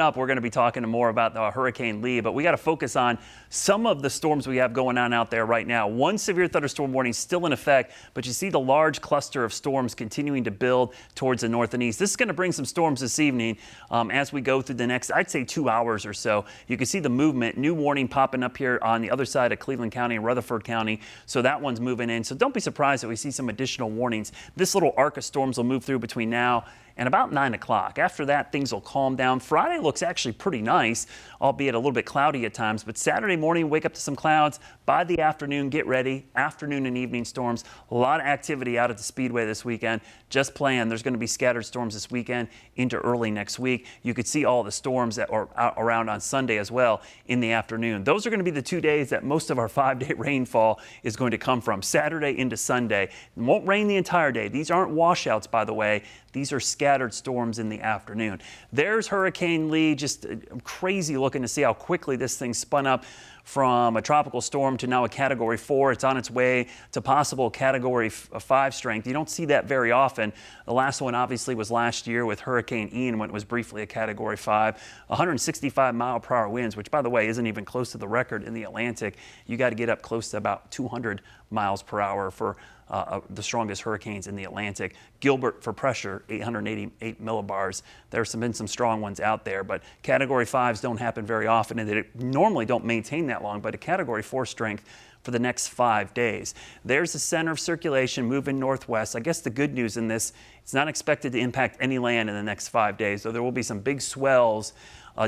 Up, we're going to be talking more about the Hurricane Lee, but we got to focus on some of the storms we have going on out there right now. One severe thunderstorm warning still in effect, but you see the large cluster of storms continuing to build towards the north and east. This is going to bring some storms this evening as we go through the next, I'd say, 2 hours or so. You can see the movement, new warning popping up here on the other side of Cleveland County and Rutherford County. So that one's moving in. So don't be surprised that we see some additional warnings. This little arc of storms will move through between now and about 9 o'clock. After that, things will calm down. Friday looks actually pretty nice, albeit a little bit cloudy at times. But Saturday morning, wake up to some clouds. By the afternoon, get ready. Afternoon and evening storms. A lot of activity out at the Speedway this weekend. Just plan. There's going to be scattered storms this weekend into early next week. You could see all the storms that are out around on Sunday as well in the afternoon. Those are going to be the 2 days that most of our 5-day rainfall is going to come from. Saturday into Sunday. It won't rain the entire day. These aren't washouts, by the way. These are scattered storms in the afternoon. There's Hurricane Lee, just crazy looking to see how quickly this thing spun up from a tropical storm to now a Category 4. It's on its way to possible Category 5 strength. You don't see that very often. The last one obviously was last year with Hurricane Ian when it was briefly a Category 5. 165-mile-per-hour winds, which by the way isn't even close to the record in the Atlantic. You got to get up close to about 200 miles per hour for the strongest hurricanes in the Atlantic. Gilbert for pressure, 888 millibars. There's been some strong ones out there, but Category 5s don't happen very often, and they normally don't maintain that long, but a Category 4 strength for the next 5 days. There's the center of circulation moving northwest. I guess the good news in this, it's not expected to impact any land in the next 5 days, so there will be some big swells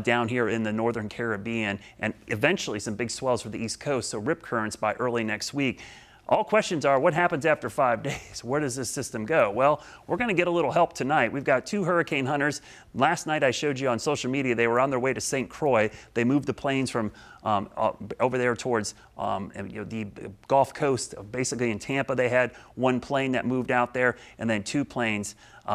down here in the northern Caribbean, and eventually some big swells for the East Coast, so rip currents by early next week. All questions are, what happens after 5 days? Where does this system go? Well, we're going to get a little help tonight. We've got 2 hurricane hunters. Last night I showed you on social media, they were on their way to St. Croix. They moved the planes from over there towards the Gulf Coast, basically in Tampa. They had 1 plane that moved out there, and then 2 planes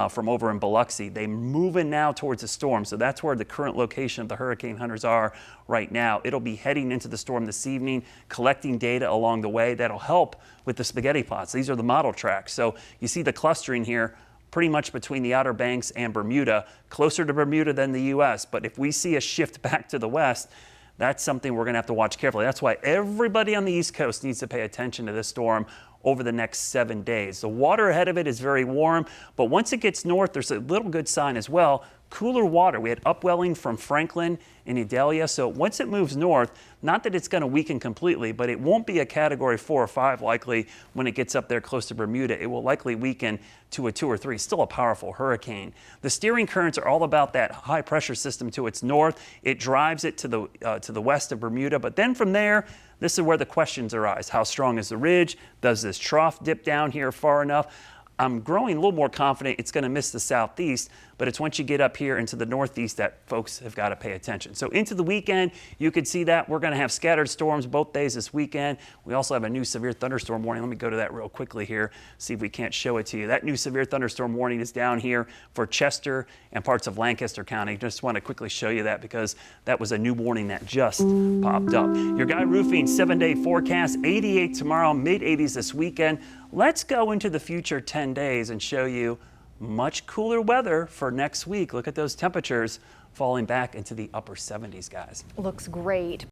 from over in Biloxi. They're moving now towards the storm, so that's where the current location of the hurricane hunters are right now. It'll be heading into the storm this evening, collecting data along the way. That'll help with the spaghetti plots. These are the model tracks. So you see the clustering here pretty much between the Outer Banks and Bermuda, closer to Bermuda than the U.S. But if we see a shift back to the west, that's something we're going to have to watch carefully. That's why everybody on the East Coast needs to pay attention to this storm over the next 7 days. The water ahead of it is very warm, but once it gets north, there's a little good sign as well. Cooler water. We had upwelling from Franklin and Idalia, so once it moves north, not that it's going to weaken completely, but it won't be a Category 4 or 5 likely when it gets up there close to Bermuda. It will likely weaken to a 2 or 3. Still a powerful hurricane. The steering currents are all about that high pressure system to its north. It drives it to the west of Bermuda, but then from there, this is where the questions arise. How strong is the ridge? Does this trough dip down here far enough? I'm growing a little more confident it's going to miss the southeast, but it's once you get up here into the northeast that folks have got to pay attention. So into the weekend, you could see that we're going to have scattered storms both days this weekend. We also have a new severe thunderstorm warning. Let me go to that real quickly here, see if we can't show it to you. That new severe thunderstorm warning is down here for Chester and parts of Lancaster County. Just want to quickly show you that because that was a new warning that just popped up. Your Guy Roofing 7-day forecast, 88 tomorrow, mid-80s this weekend. Let's go into the future 10 days and show you much cooler weather for next week. Look at those temperatures falling back into the upper 70s, guys. Looks great.